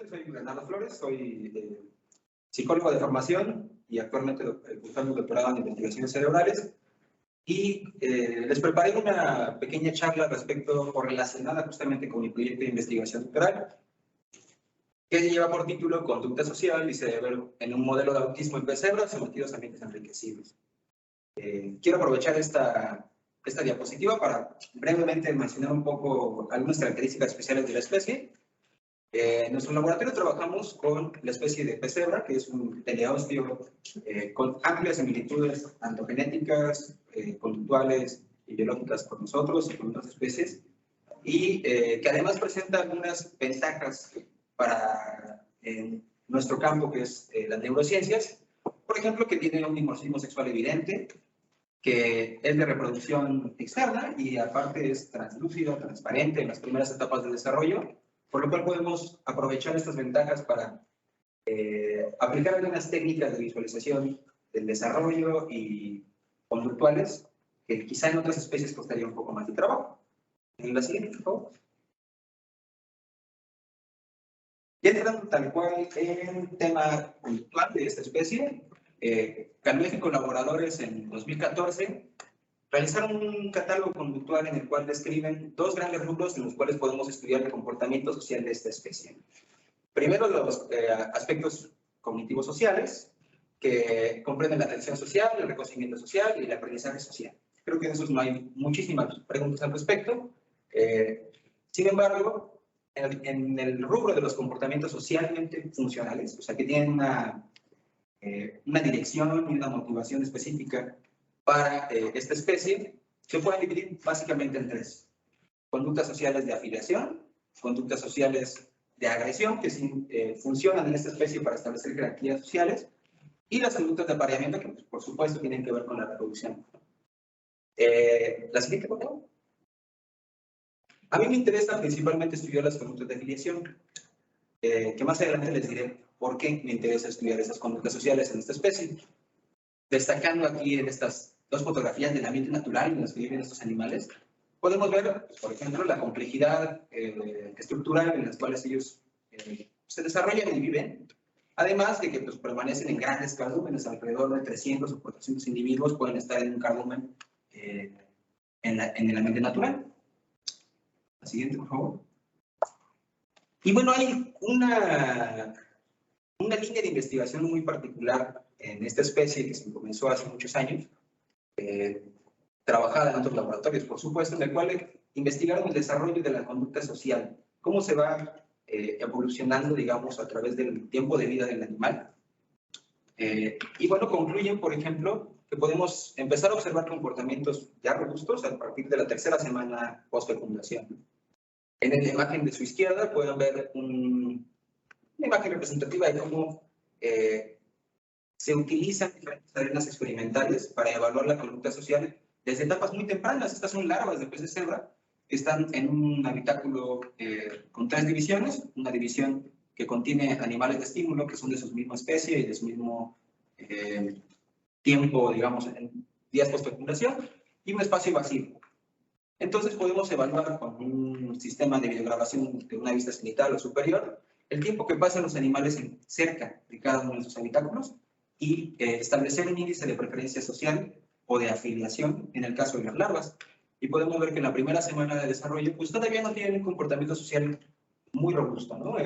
soy Leonardo Flores, soy psicólogo de formación y actualmente cursando un doctorado en investigaciones cerebrales. Y les preparé una pequeña charla respecto o relacionada justamente con mi proyecto de investigación doctoral, que lleva por título Conducta Social y Cerebro en un modelo de autismo en pesebras sometidos a ambientes enriquecidos. Quiero aprovechar esta diapositiva para brevemente mencionar un poco algunas características especiales de la especie. En nuestro laboratorio trabajamos con la especie de pesebra, que es un teleósteo con amplias similitudes tanto genéticas, conductuales y biológicas con nosotros y con otras especies, y que además presenta algunas ventajas para nuestro campo, que es las neurociencias. Por ejemplo, que tiene un dimorfismo sexual evidente, que es de reproducción externa y aparte es translúcido, transparente en las primeras etapas del desarrollo, por lo cual podemos aprovechar estas ventajas para aplicar algunas técnicas de visualización del desarrollo y conductuales que quizá en otras especies costaría un poco más de trabajo. En la siguiente, por favor. Ya entrando tal cual en el tema conductual de esta especie, Calmejo y colaboradores en 2014 realizaron un catálogo conductual en el cual describen dos grandes rubros en los cuales podemos estudiar el comportamiento social de esta especie. Primero, los aspectos cognitivos sociales, que comprenden la atención social, el reconocimiento social y el aprendizaje social. Creo que de esos no hay muchísimas preguntas al respecto. Sin embargo, en el rubro de los comportamientos socialmente funcionales, o sea, que tienen una dirección y una motivación específica para esta especie, se pueden dividir básicamente en tres: conductas sociales de afiliación, conductas sociales de agresión, que sí, funcionan en esta especie para establecer jerarquías sociales, y las conductas de apareamiento, que por supuesto tienen que ver con la reproducción. La siguiente, por favor. A mí me interesa principalmente estudiar las conductas de afiliación, que más adelante les diré por qué me interesa estudiar esas conductas sociales en esta especie. Destacando aquí en estas dos fotografías del ambiente natural en las que viven estos animales, podemos ver, por ejemplo, la complejidad estructural en las cuales ellos se desarrollan y viven, además de que pues, permanecen en grandes cardúmenes, alrededor de 300 o 400 individuos pueden estar en un cardumen en el ambiente natural. La siguiente, por favor. Y bueno, hay una línea de investigación muy particular en esta especie que se comenzó hace muchos años, trabajada en otros laboratorios, por supuesto, en el cual investigaron el desarrollo de la conducta social, cómo se va evolucionando, digamos, a través del tiempo de vida del animal. Y bueno, concluyen, por ejemplo, que podemos empezar a observar comportamientos ya robustos a partir de la tercera semana post-fecundación. En la imagen de su izquierda pueden ver una imagen representativa de cómo se utilizan diferentes arenas experimentales para evaluar la conducta social desde etapas muy tempranas. Estas son larvas de pez de cebra que están en un habitáculo con tres divisiones. Una división que contiene animales de estímulo que son de su misma especie y de su mismo tiempo, digamos, en días post-fecundación, y un espacio vacío. Entonces podemos evaluar con un sistema de videograbación de una vista cenital o superior el tiempo que pasan los animales cerca de cada uno de sus habitáculos y establecer un índice de preferencia social o de afiliación en el caso de las larvas. Y podemos ver que en la primera semana de desarrollo pues todavía no tienen un comportamiento social muy robusto, ¿no?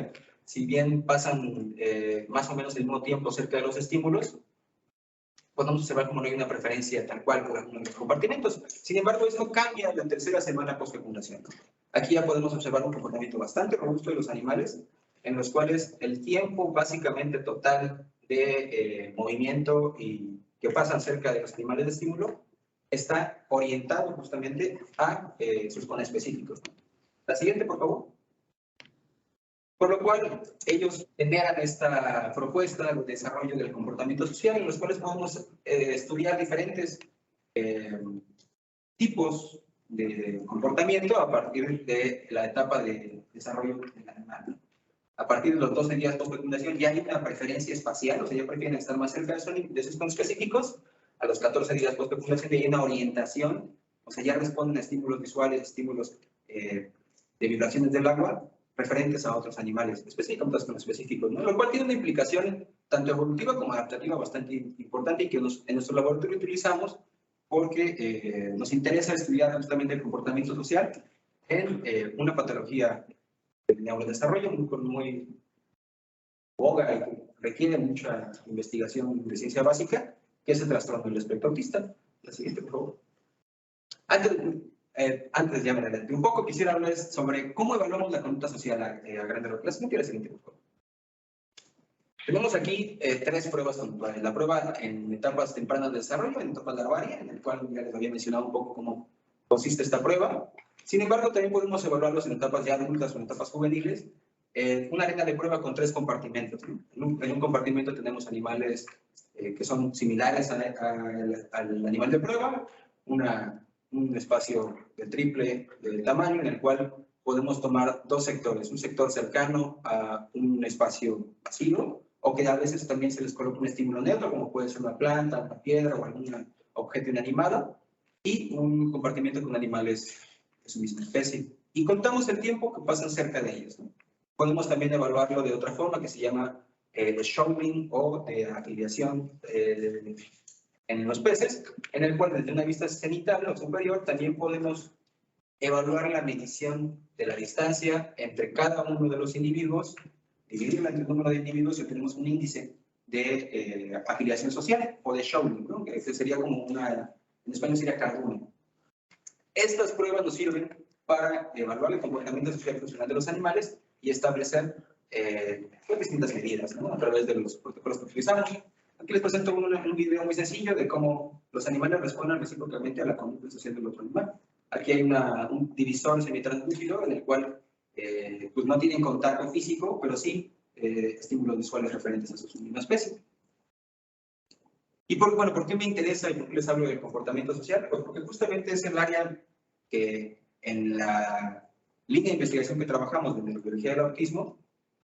Si bien pasan más o menos el mismo tiempo cerca de los estímulos, podemos observar cómo no hay una preferencia tal cual por algunos de los compartimentos. Sin embargo, esto cambia en la tercera semana post-fecundación. Aquí ya podemos observar un comportamiento bastante robusto de los animales, en los cuales el tiempo básicamente total de movimiento y que pasan cerca de los animales de estímulo está orientado justamente a sus conespecíficos. La siguiente, por favor. Por lo cual, ellos generan esta propuesta de desarrollo del comportamiento social, en los cuales podemos estudiar diferentes tipos de comportamiento a partir de la etapa de desarrollo del animal. A partir de los 12 días post-fecundación ya hay una preferencia espacial, o sea, ya prefieren estar más cerca de sus conespecíficos. A los 14 días post-fecundación ya hay una orientación, o sea, ya responden a estímulos visuales, estímulos de vibraciones del agua, referentes a otros animales, específicamente con específicos, ¿no? Lo cual tiene una implicación tanto evolutiva como adaptativa bastante importante y que en nuestro laboratorio utilizamos porque nos interesa estudiar justamente el comportamiento social en una patología de neurodesarrollo muy boga y que requiere mucha investigación de ciencia básica, que es el trastorno del espectro autista. La siguiente, por favor. Antes ya me adelanté un poco, quisiera hablarles sobre cómo evaluamos la conducta social a grandes rasgos. La siguiente, por favor. Tenemos aquí tres pruebas conductuales. La prueba en etapas tempranas de desarrollo, en etapas larvarias, en el cual ya les había mencionado un poco cómo consiste esta prueba. Sin embargo, también podemos evaluarlos en etapas ya adultas o en etapas juveniles. Una arena de prueba con tres compartimentos, ¿no? En un compartimento tenemos animales que son similares al animal de prueba, un espacio de triple de tamaño en el cual podemos tomar dos sectores, un sector cercano a un espacio vacío, o que a veces también se les coloca un estímulo neutro, como puede ser una planta, una piedra o algún objeto inanimado, y un compartimento con animales de su misma especie. Y contamos el tiempo que pasan cerca de ellos, ¿no? Podemos también evaluarlo de otra forma que se llama de showing o de afiliación en los peces, en el cual desde una vista cenital o superior también podemos evaluar la medición de la distancia entre cada uno de los individuos, dividirla entre el número de individuos y obtenemos un índice de afiliación social o de showing, ¿no? Que sería como en español sería carbono. Estas pruebas nos sirven para evaluar el comportamiento social y funcional de los animales y establecer distintas medidas, ¿no? A través de los protocolos que utilizamos. Aquí les presento un video muy sencillo de cómo los animales responden recíprocamente a la conducta social del otro animal. Aquí hay un divisor semitransmisivo en el cual pues no tienen contacto físico, pero sí estímulos visuales referentes a su misma especie. Y ¿por qué me interesa y por qué les hablo del comportamiento social? Pues porque justamente es el área que en la línea de investigación que trabajamos de neurobiología del autismo,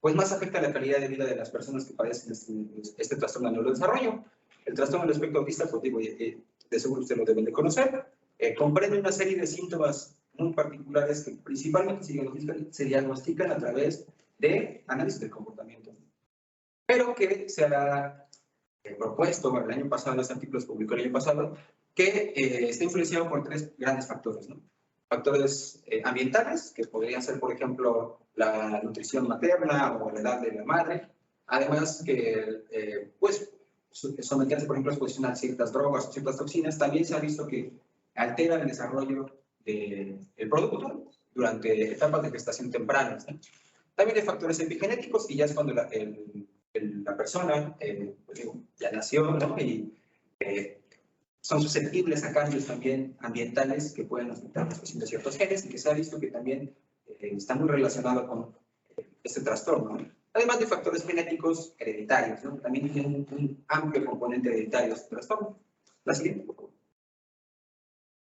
pues más afecta la calidad de vida de las personas que padecen este trastorno del neurodesarrollo. El trastorno del espectro autista, pues digo, de seguro ustedes lo deben de conocer, comprende una serie de síntomas muy particulares que principalmente se diagnostican a través de análisis del comportamiento, pero que se ha propuesto el año pasado, este artículo se publicó el año pasado, que está influenciado por tres grandes factores, ¿no? Factores ambientales, que podrían ser, por ejemplo, la nutrición materna o la edad de la madre, además que, pues, someterse, por ejemplo, a exposición a ciertas drogas o ciertas toxinas, también se ha visto que altera el desarrollo del producto durante etapas de gestación tempranas, ¿no? También hay factores epigenéticos, y ya es cuando la persona pues digo, ya nació, ¿no? Y son susceptibles a cambios también ambientales que pueden afectar la expresión de ciertos genes y que se ha visto que también está muy relacionado con este trastorno, ¿no? Además de factores genéticos hereditarios, ¿no? También tienen un amplio componente hereditario de este trastorno. La siguiente, por favor.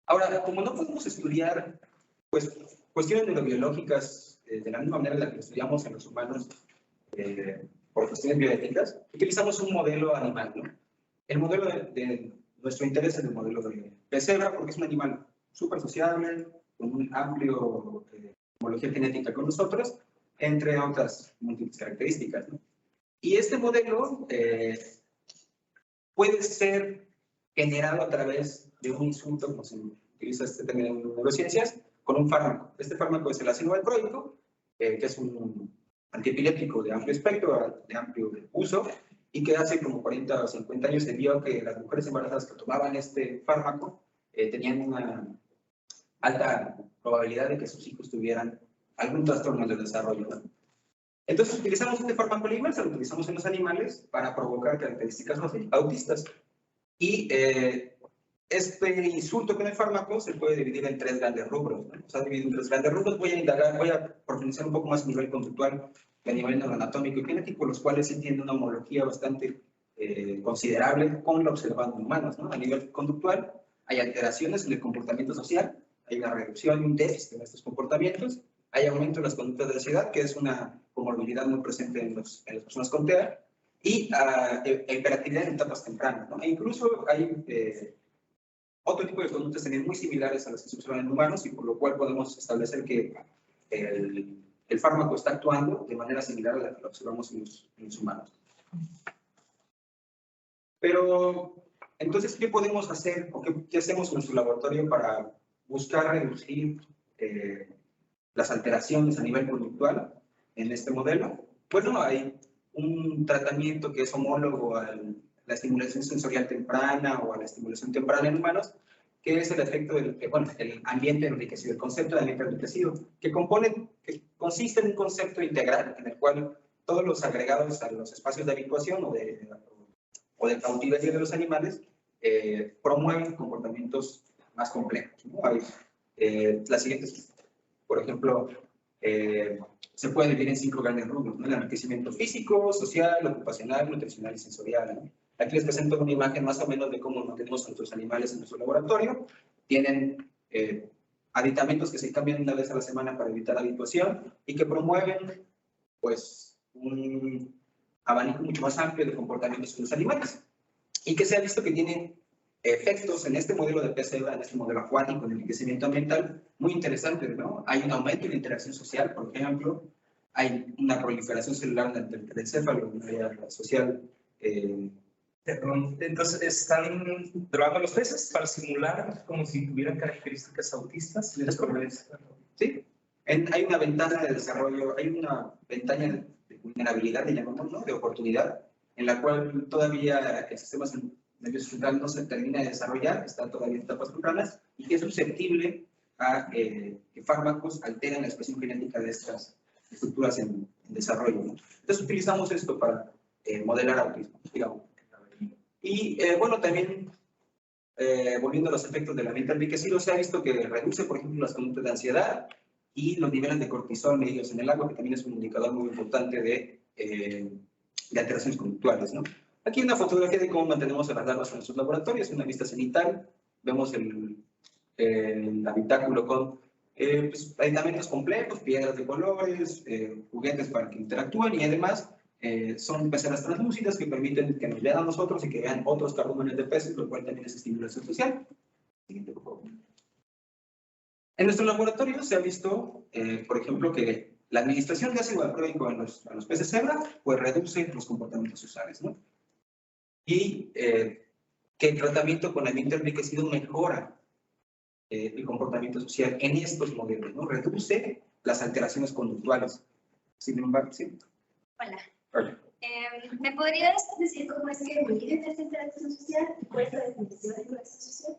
Ahora, como no podemos estudiar pues, cuestiones neurobiológicas de la misma manera en la que estudiamos en los humanos por cuestiones bioéticas, utilizamos un modelo animal, ¿no? El modelo de nuestro interés es el modelo de cebra, porque es un animal súper sociable, con un amplio homología genética con nosotros, entre otras múltiples características, ¿no? Y este modelo puede ser generado a través de un insulto, como se utiliza este término en neurociencias, con un fármaco. Este fármaco es el ácido valproico, que es un antiepiléptico de amplio espectro, de amplio uso, y que hace como 40 o 50 años se vio que las mujeres embarazadas que tomaban este fármaco tenían una alta probabilidad de que sus hijos tuvieran algún trastorno del desarrollo, ¿no? Entonces utilizamos este fármaco inverso, lo utilizamos en los animales para provocar características autistas. Y este insulto con el fármaco se puede dividir en tres grandes rubros, ¿no? O sea, dividido en tres grandes rubros. Voy a profundizar un poco más a nivel conductual y a nivel neuroanatómico y genético, los cuales sí tienen una homología bastante considerable con lo observado en humanos, ¿no? A nivel conductual hay alteraciones en el comportamiento social, hay una reducción y un déficit en estos comportamientos, hay aumento en las conductas de ansiedad, que es una comorbilidad muy presente en las personas con TEA, y hiperactividad en etapas tempranas, ¿no? E incluso hay otro tipo de conductas también muy similares a las que se observan en humanos, y por lo cual podemos establecer que el fármaco está actuando de manera similar a la que lo observamos en los humanos. Pero, entonces, ¿qué podemos hacer o qué hacemos en nuestro laboratorio para buscar reducir las alteraciones a nivel conductual en este modelo? Bueno, hay un tratamiento que es homólogo a la estimulación sensorial temprana o a la estimulación temprana en humanos, que es el efecto del, bueno, el ambiente enriquecido, el concepto de ambiente enriquecido, que consiste en un concepto integral en el cual todos los agregados a los espacios de habituación o de cautiverio de los animales promueven comportamientos más complejos, ¿no? Hay las siguientes, por ejemplo, se puede dividir en 5 grandes rubros, ¿no? El enriquecimiento físico, social, ocupacional, nutricional y sensorial, ¿no? Aquí les presento una imagen más o menos de cómo mantenemos a nuestros animales en nuestro laboratorio. Tienen aditamentos que se cambian una vez a la semana para evitar habituación y que promueven, pues, un abanico mucho más amplio de comportamientos en los animales. Y que se ha visto que tienen efectos en este modelo de pez cebra, en este modelo acuático de enriquecimiento ambiental, muy interesantes, ¿no? Hay un aumento en la interacción social, por ejemplo, hay una proliferación celular del encéfalo, una área social. Entonces, ¿están drogando a los peces para simular como si tuvieran características autistas? Sí, hay una ventana de desarrollo, hay una ventana de vulnerabilidad, le llamamos, ¿no? De oportunidad, en la cual todavía el sistema nervioso central no se termina de desarrollar, está todavía en etapas tempranas, y que es susceptible a que fármacos alteren la expresión genética de estas estructuras en desarrollo, ¿no? Entonces utilizamos esto para modelar autismo, digamos. Y bueno, también volviendo a los efectos del ambiente enriquecido, se ha visto que reduce, por ejemplo, las conductas de ansiedad y los niveles de cortisol medidos en el agua, que también es un indicador muy importante de alteraciones conductuales, ¿no? Aquí hay una fotografía de cómo mantenemos a las larvas en nuestros laboratorios, una vista cenital. Vemos el habitáculo con pues, aditamentos complejos, piedras de colores, juguetes para que interactúen y además son peceras translúcidas que permiten que nos vean a nosotros y que vean otros cardúmenes de peces, lo cual también es estimulación social. Siguiente, por favor. En nuestro laboratorio se ha visto, por ejemplo, que la administración de ácido valproico a los peces cebra pues reduce los comportamientos sociales, ¿no? Y que el tratamiento con ambiente enriquecido mejora el comportamiento social en estos modelos, ¿no? Reduce las alteraciones conductuales. Sin embargo, sí. Hola. Hola. ¿Me podrías decir cómo es que miden esta interacción social y cuál es la definición de interacción social?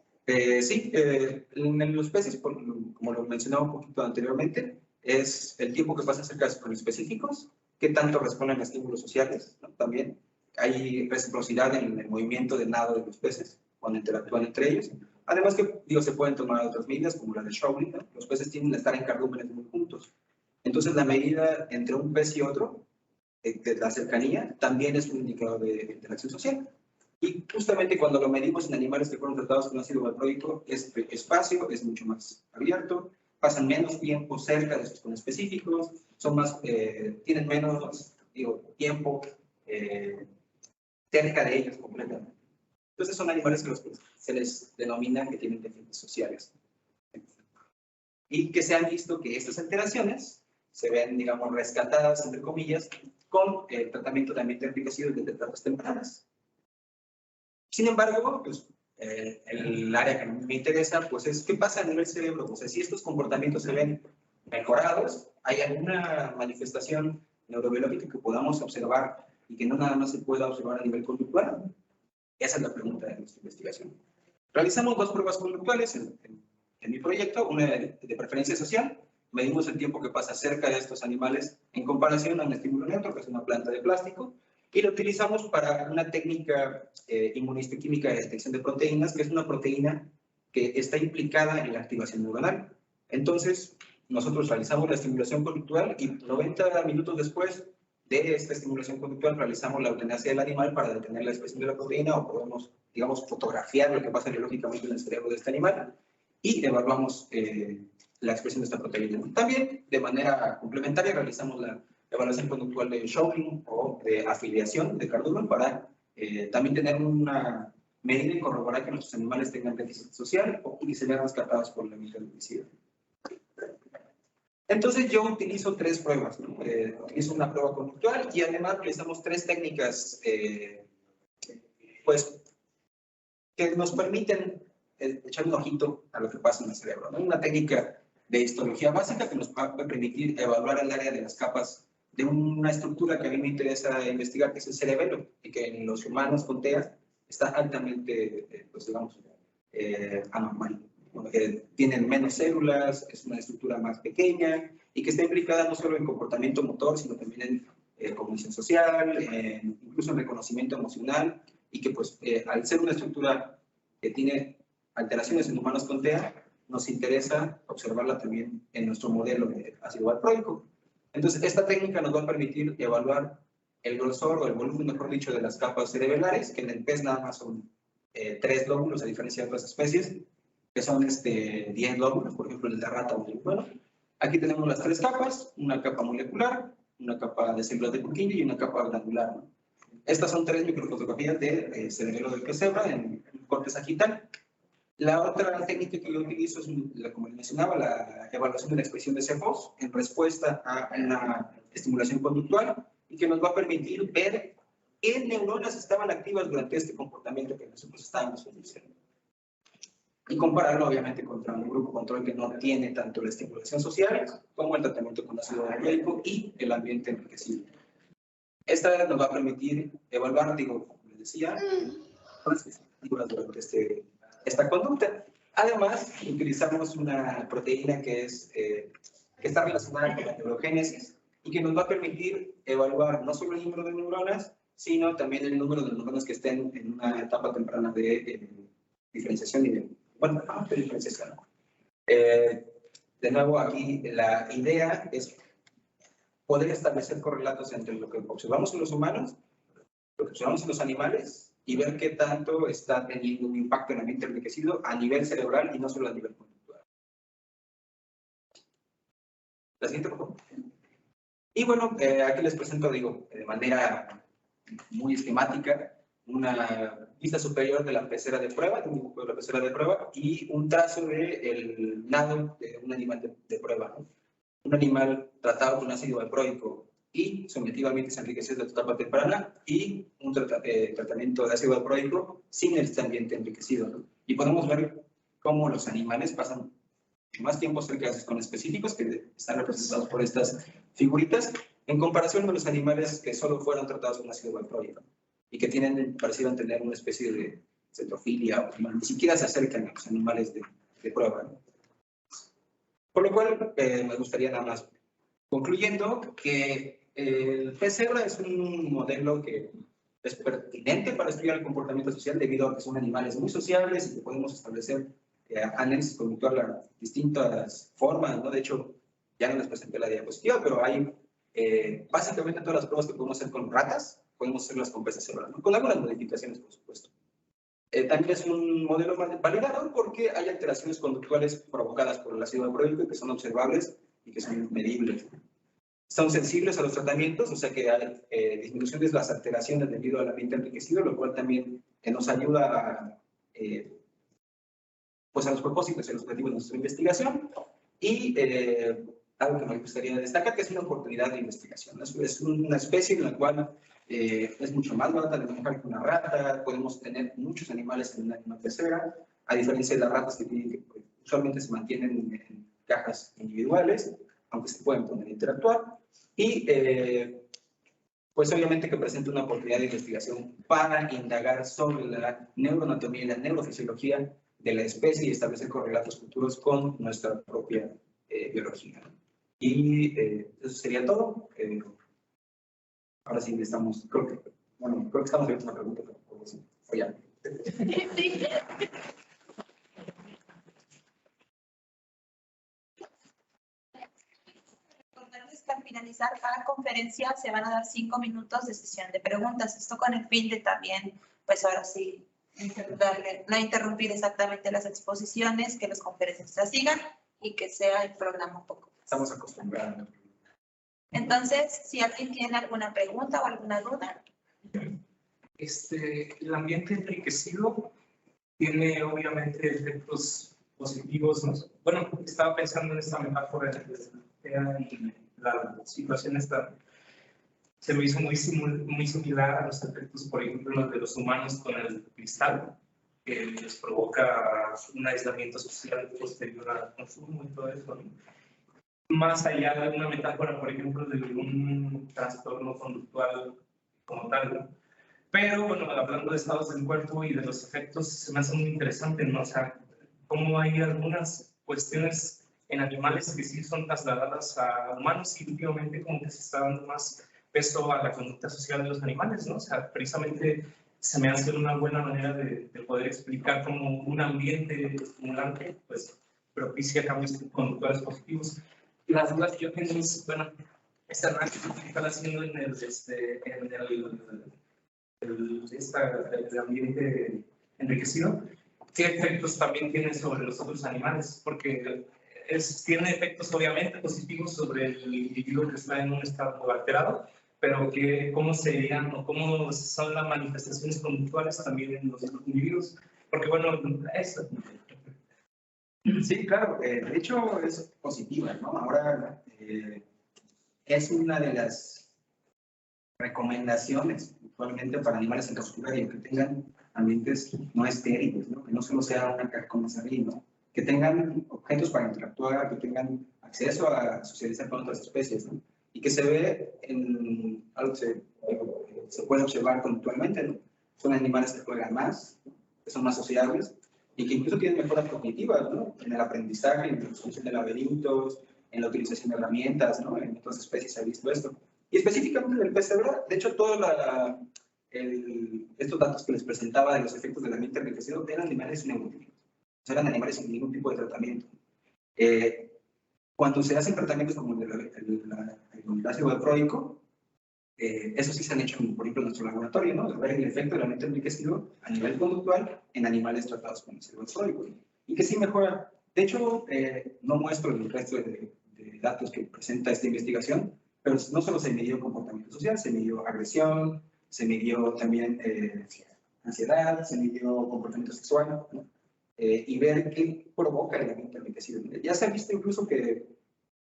Sí, en los peces, como lo mencionaba un poquito anteriormente, es el tiempo que pasa cerca de específicos, qué tanto responden a estímulos sociales, ¿no? También hay reciprocidad en el movimiento de nado de los peces cuando interactúan entre ellos. Además que, digo, se pueden tomar otras medidas como la de Shawley, ¿no? Los peces tienden a estar en cardúmenes muy juntos. Entonces, la medida entre un pez y otro, de la cercanía, también es un indicador de interacción social. Y justamente cuando lo medimos en animales que fueron tratados con ácido valproico, este espacio es mucho más abierto, pasan menos tiempo cerca de sus conespecíficos, son más, tienen menos, digo, tiempo cerca de ellos completamente. Entonces son animales que se les denomina que tienen deficiencias sociales. Y que se han visto que estas alteraciones se ven, digamos, rescatadas, entre comillas, con el tratamiento de ambiente enriquecido desde etapas tempranas. Sin embargo, pues, el área que me interesa pues, es qué pasa a nivel cerebro. O sea, si estos comportamientos se ven mejorados, ¿hay alguna manifestación neurobiológica que podamos observar y que no nada más se pueda observar a nivel conductual? Esa es la pregunta de nuestra investigación. Realizamos 2 pruebas conductuales en mi proyecto, una de preferencia social. Medimos el tiempo que pasa cerca de estos animales en comparación a un estímulo neutro, que es una planta de plástico, y lo utilizamos para una técnica inmunistoquímica de detección de proteínas, que es una proteína que está implicada en la activación neuronal. Entonces, nosotros realizamos la estimulación conductual y 90 minutos después de esta estimulación conductual realizamos la eutanasia del animal para detener la expresión de la proteína o podemos, digamos, fotografiar lo que pasa biológicamente en el cerebro de este animal y evaluamos la expresión de esta proteína. También, de manera complementaria, realizamos la evaluación conductual de Shawley o de afiliación de cardumen para también tener una medida y corroborar que nuestros animales tengan déficit social y se vean rescatados por la ambiente enriquecido. Entonces yo utilizo 3 pruebas, ¿no? Utilizo una prueba conductual y además utilizamos 3 técnicas, pues, que nos permiten echar un ojito a lo que pasa en el cerebro, ¿no? Una técnica de histología básica que nos va a permitir evaluar el área de las capas de una estructura que a mí me interesa investigar, que es el cerebelo, y que en los humanos con TEA está altamente, pues digamos, anormal. Tienen menos células, es una estructura más pequeña y que está implicada no solo en comportamiento motor, sino también en cognición social, incluso en reconocimiento emocional, y que pues al ser una estructura que tiene alteraciones en humanos con TEA, nos interesa observarla también en nuestro modelo de ácido valproico. Entonces, esta técnica nos va a permitir evaluar el grosor o el volumen, mejor dicho, de las capas cerebelares, que en el pez nada más son 3 lóbulos, a diferencia de otras especies, que son 10 lóbulos, por ejemplo, el de rata o el humano. Aquí tenemos las 3 capas, una capa molecular, una capa de células de Purkinje y una capa granular, ¿no? Estas son 3 microfotografías de cerebelo del pez cebra en corte sagital. La otra técnica que yo utilizo es, como les mencionaba, la evaluación de la expresión de CFOs en respuesta a una estimulación conductual y que nos va a permitir ver qué neuronas estaban activas durante este comportamiento que nosotros estábamos observando. Y compararlo, obviamente, contra un grupo control que no tiene tanto la estimulación social como el tratamiento con ácido valproico y el ambiente enriquecido. Esta nos va a permitir evaluar, digo, como les decía, las expectativas durante esta conducta. Además, utilizamos una proteína que está relacionada con la neurogénesis y que nos va a permitir evaluar no solo el número de neuronas, sino también el número de neuronas que estén en una etapa temprana de diferenciación y de diferenciación. De nuevo, aquí la idea es poder establecer correlatos entre lo que observamos en los humanos, lo que observamos en los animales, y ver qué tanto está teniendo un impacto en el ambiente enriquecido a nivel cerebral y no solo a nivel conductual. La siguiente, por favor. Y bueno, aquí les presento, digo, de manera muy esquemática, una vista superior de la pecera de prueba, de un dibujo de la pecera de prueba, y un trazo del nado de un animal de prueba, ¿no? Un animal tratado con ácido valproico y sometido a ambientes enriquecidos de tu etapa temprana, y un tratamiento de ácido valproico sin este ambiente enriquecido, ¿no? Y podemos ver cómo los animales pasan más tiempo cerca de zonas específicos que están representados por estas figuritas, en comparación con los animales que solo fueron tratados con ácido valproico y que parecieron tener una especie de cetofilia, o ni siquiera se acercan a los animales de prueba, ¿no? Por lo cual, me gustaría nada más, concluyendo, que el pez cebra es un modelo que es pertinente para estudiar el comportamiento social debido a que son animales muy sociables y que podemos establecer análisis conductual a distintas formas, ¿no? De hecho, ya no les presenté la diapositiva, pero hay básicamente todas las pruebas que podemos hacer con ratas, podemos hacerlas con peces cebra, ¿no? Con algunas modificaciones, por supuesto. También es un modelo validado porque hay alteraciones conductuales provocadas por el ácido valproico que son observables y que son medibles. Son sensibles a los tratamientos, o sea que hay disminución de las alteraciones debido al ambiente enriquecido, lo cual también nos ayuda a, pues a los propósitos y a los objetivos de nuestra investigación. Y algo que me gustaría destacar, que es una oportunidad de investigación, ¿no? Es una especie en la cual es mucho más barata de manejar que una rata, podemos tener muchos animales en una misma pecera, a diferencia de las ratas que usualmente se mantienen en cajas individuales, aunque se pueden poner a interactuar, y pues obviamente que presenta una oportunidad de investigación para indagar sobre la neuroanatomía y la neurofisiología de la especie y establecer correlatos futuros con nuestra propia biología. Y eso sería todo. Ahora sí estamos, creo que estamos viendo una pregunta, pero sí, fue ya. Al finalizar cada conferencia se van a dar 5 minutos de sesión de preguntas. Esto con el fin de también, pues ahora sí, no interrumpir exactamente las exposiciones, que los conferencistas sigan y que sea el programa un poco. Estamos acostumbrados. Entonces, si alguien tiene alguna pregunta o alguna duda. El ambiente enriquecido tiene obviamente efectos positivos, ¿no? Bueno, estaba pensando en esta metáfora Europea y la situación está, se me hizo muy similar a los efectos, por ejemplo, los de los humanos con el cristal, que les provoca un aislamiento social posterior al consumo y todo eso, ¿no? Más allá de una metáfora, por ejemplo, de un trastorno conductual como tal, ¿no? Pero, bueno, hablando de estados del cuerpo y de los efectos, se me hace muy interesante, ¿no? O sea, cómo hay algunas cuestiones en animales que sí son trasladadas a humanos y últimamente como que se está dando más peso a la conducta social de los animales, ¿no? O sea, precisamente se me hace una buena manera de poder explicar cómo un ambiente estimulante, pues, propicia cambios conductuales positivos. Las dudas que yo tengo es, bueno, este análisis que están haciendo en el ambiente enriquecido, ¿qué efectos también tiene sobre los otros animales? Porque tiene efectos obviamente positivos sobre el individuo que está en un estado alterado, pero cómo serían o cómo son las manifestaciones conductuales también en los otros individuos. Porque bueno, eso. Sí, claro, de hecho es positiva, ¿no? Ahora es una de las recomendaciones actualmente para animales en cautiverio, que tengan ambientes no estériles, ¿no? Que no solo sea una caja con sardina, ¿no? Que tengan objetos para interactuar, que tengan acceso a socializar con otras especies, ¿no? Y que se ve en algo que se puede observar conductualmente, ¿no? Son animales que juegan más, ¿no? Que son más sociables y que incluso tienen mejoras cognitivas, ¿no? En el aprendizaje, en la resolución de laberintos, en la utilización de herramientas, ¿no? En otras especies se ha visto esto. Y específicamente del pez cebra, de hecho, todos estos datos que les presentaba de los efectos del ambiente enriquecido eran animales neurotípicos, o sea, eran animales sin ningún tipo de tratamiento. Cuando se hacen tratamientos como el ácido valproico, eso sí se han hecho, por ejemplo, en nuestro laboratorio, ¿no? De ver el efecto del ambiente enriquecido a nivel conductual en animales tratados con ácido valproico, y que sí mejora. De hecho, no muestro el resto de datos que presenta esta investigación, pero no solo se midió comportamiento social, se midió agresión, se midió también ansiedad, se midió comportamiento sexual, ¿no? Y ver qué provoca el ambiente enriquecido. Ya se ha visto incluso que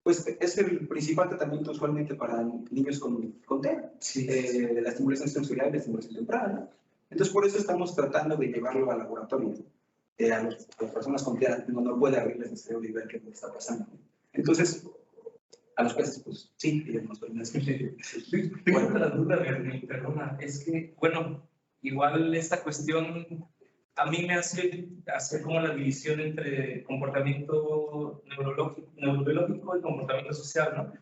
pues, es el principal tratamiento usualmente para niños con TEA, sí. La estimulación sensorial y la estimulación temprana, ¿no? Entonces, por eso estamos tratando de llevarlo al laboratorio, ¿no? A las personas con TEA no puede abrirles el cerebro y ver qué está pasando, ¿no? Entonces, a los peces, pues sí, nos permiten. Tengo la duda, perdona, es que, bueno, igual esta cuestión a mí me hace hacer como la división entre comportamiento neurobiológico y comportamiento social, ¿no?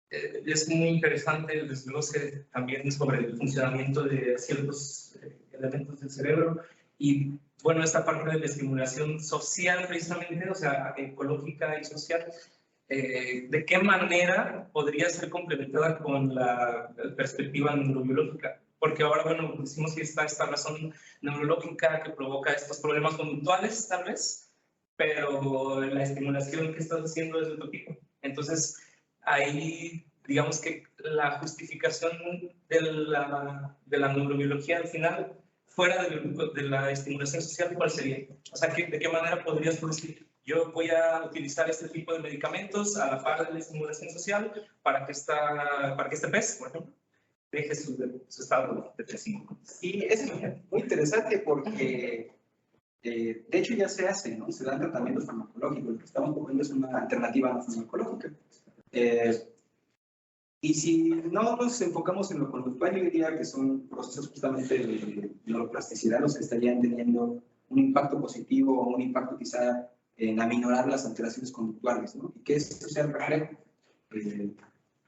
Es muy interesante el desglose también sobre el funcionamiento de ciertos elementos del cerebro y, bueno, esta parte de la estimulación social precisamente, o sea, ecológica y social. ¿De qué manera podría ser complementada con la perspectiva neurobiológica? Porque ahora, bueno, decimos que está esta razón neurológica que provoca estos problemas conductuales, tal vez, pero la estimulación que estás haciendo es de otro tipo. Entonces, ahí, digamos que la justificación de la neurobiología al final, fuera de la estimulación social, ¿cuál sería? O sea, ¿de qué manera podrías decir? Yo voy a utilizar este tipo de medicamentos a la par de la estimulación social para que este pez, por ejemplo, deje su estado depresivo. Sí, es muy interesante porque, de hecho, ya se hace, ¿no? Se dan tratamientos farmacológicos. Lo que estamos proponiendo es una alternativa farmacológica. Y si no nos enfocamos en lo conductual, yo diría que son procesos justamente de neuroplasticidad los que estarían teniendo un impacto positivo o un impacto quizá en aminorar las alteraciones conductuales, ¿no? Y que eso sea el reflejo.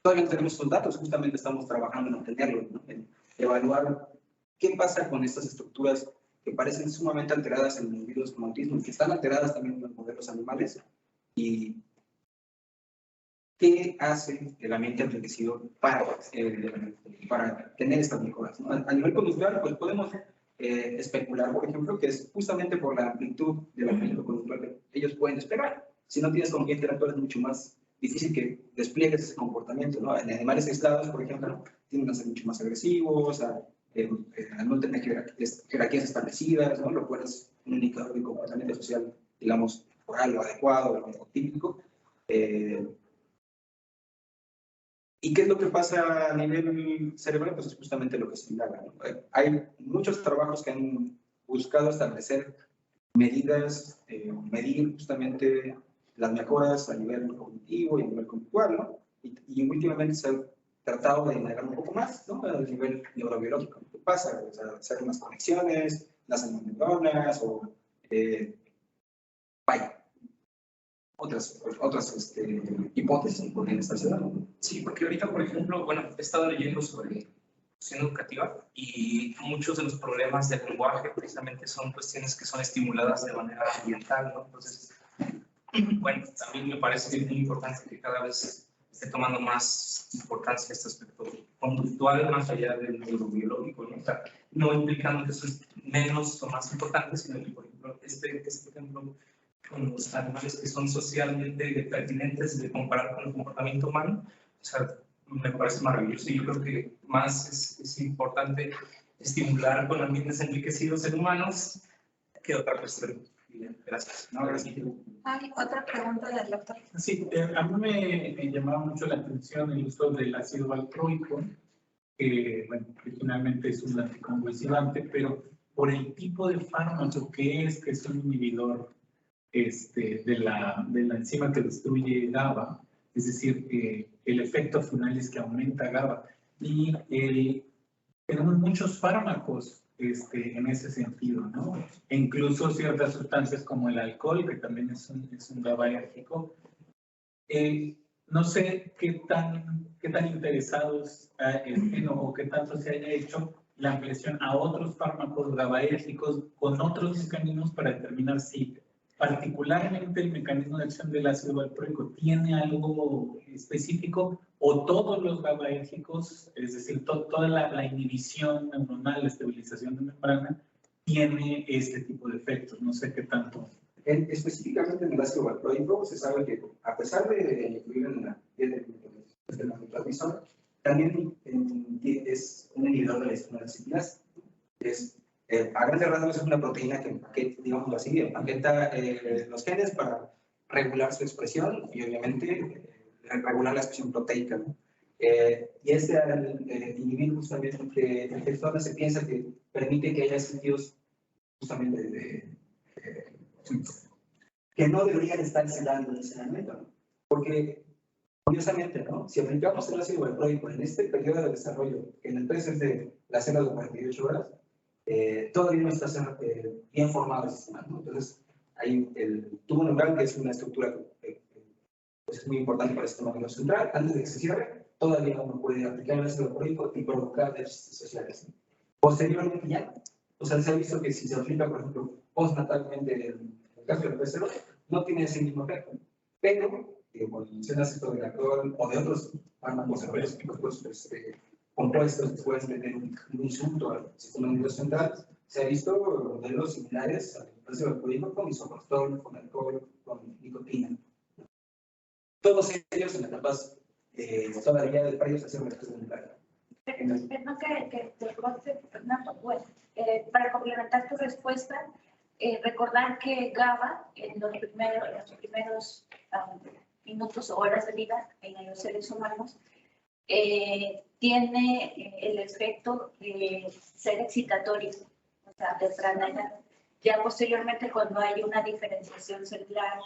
Todavía no tenemos esos datos, justamente estamos trabajando en obtenerlos, ¿no? En evaluar qué pasa con estas estructuras que parecen sumamente alteradas en individuos con autismo, que están alteradas también en los modelos animales, y qué hace el ambiente enriquecido para tener estas mejoras, ¿no? A nivel conductual, pues podemos especular, por ejemplo, que es justamente por la amplitud del ambiente conductual que ellos pueden desplegar. Si no tienes con quién interactuar, es mucho más difícil que despliegues ese comportamiento, ¿no? En animales aislados, por ejemplo, tienden a ser mucho más agresivos, a no tener jerarquías establecidas, ¿no? Lo cual es un indicador de comportamiento social, digamos, oral o adecuado o típico. ¿Y qué es lo que pasa a nivel cerebral? Pues es justamente lo que se indaga, ¿no? Hay muchos trabajos que han buscado establecer medidas, medir justamente las mejoras a nivel cognitivo y a nivel conductual, ¿no? Y últimamente se ha tratado de indagar un poco más, ¿no? A nivel neurobiológico. ¿Qué pasa? O sea, hacer unas conexiones, las neuronas o vaya, otras hipótesis podrían estarse dando. Sí, porque ahorita, por ejemplo, bueno, he estado leyendo sobre educación educativa y muchos de los problemas del lenguaje precisamente son cuestiones que son estimuladas de manera ambiental, ¿no? Entonces, bueno, también me parece que es muy importante que cada vez esté tomando más importancia este aspecto conductual más allá del neurobiológico, ¿no? O sea, no implicando que eso es menos o más importante, sino que, por ejemplo, este ejemplo con los animales que son socialmente pertinentes de comparar con el comportamiento humano, o sea, me parece maravilloso y yo creo que más es importante estimular con ambientes enriquecidos en humanos que otra cuestión. Gracias. No, gracias. Hay otra pregunta del doctor. Sí, a mí me llamaba mucho la atención el uso del ácido valproico, que bueno, originalmente es un anticonvulsivante, pero por el tipo de fármaco que es un inhibidor de la enzima que destruye GABA, es decir, el efecto final es que aumenta GABA. Y tenemos muchos fármacos en ese sentido, ¿no? E incluso ciertas sustancias como el alcohol, que también es un GABAérgico. No sé qué tan interesados o qué tanto se haya hecho la ampliación a otros fármacos GABAérgicos con otros mecanismos para determinar si particularmente el mecanismo de acción del ácido valproico tiene algo específico o todos los GABAérgicos, es decir, toda la inhibición neuronal, la estabilización de membrana, tiene este tipo de efectos. No sé qué tanto. Específicamente en el ácido valproico se sabe que a pesar de incluir en la dieta de la transmisora, también es un inhibidor de la estimulación. A grandes rasgos es una proteína que empaqueta, digamos así, empaqueta los genes para regular su expresión y obviamente regular la expresión proteica, ¿no? Y al inhibir justamente el efector se piensa que permite que haya sitios justamente que no deberían estarse dando en ese momento, ¿no? Porque curiosamente, ¿no? Si aplicamos el ácido valproico en este periodo de desarrollo, que en el test es de las células de 48 horas, todavía no está bien formado el sistema, ¿no? Entonces, hay el tubo neural, que es una estructura que pues es muy importante para el sistema nervioso central. Antes de que se cierre, todavía uno puede aplicar el ácido valproico y provocar déficits sociales, ¿no? Posteriormente ya, o sea, se ha visto que si se aplica, por ejemplo, postnatalmente en el caso del PCO, no tiene ese mismo efecto, pero cuando mencionas esto del alcohol o de otros fármacos pues, compuestos que pueden tener un insulto al sistema nervioso central, se ha visto modelos similares al ácido valproico con isoprostol, con alcohol, con nicotina. Todos ellos en etapas todavía de previos a hacer una expresión nuclear. Perdón que te corte, Fernando. Bueno, para complementar tu respuesta, recordar que GABA en los primeros minutos o horas de vida en los seres humanos tiene el efecto de ser excitatorio, o sea, temprana edad. Ya posteriormente, cuando hay una diferenciación celular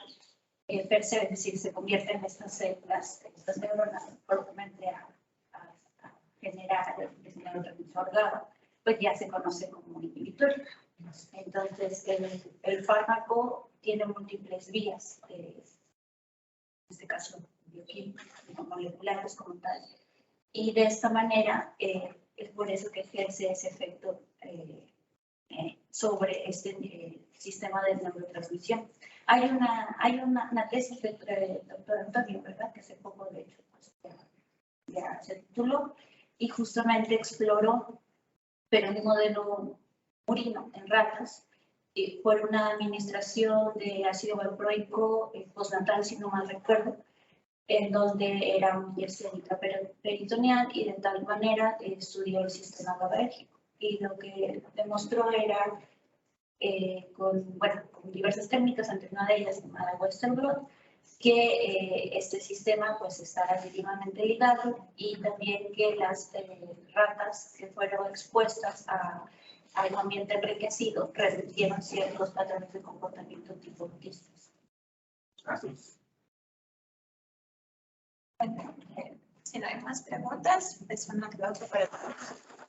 per se, es decir, se convierten estas células, estas neuronas, propiamente a generar el neurotransmisor GABA, pues ya se conoce como inhibitorio. Entonces, el fármaco tiene múltiples vías, en este caso bioquímicas, moleculares como tal, y de esta manera es por eso que ejerce ese efecto sobre este sistema de neurotransmisión. Hay una tesis del doctor Antonio, ¿verdad?, que hace poco, de hecho, pues, ya se tituló, y justamente exploró, pero en un modelo murino, en ratas, por una administración de ácido valproico postnatal, si no mal recuerdo, en donde era una inyección intraperitoneal y de tal manera estudió el sistema GABAérgico. Y lo que demostró era, con diversas técnicas, entre una de ellas llamada Western blot, que este sistema pues está íntimamente ligado y también que las ratas que fueron expuestas al ambiente enriquecido repitieron ciertos patrones de comportamiento tipo autistas. Así es. Bueno, si no hay más preguntas, es un aplauso para todos.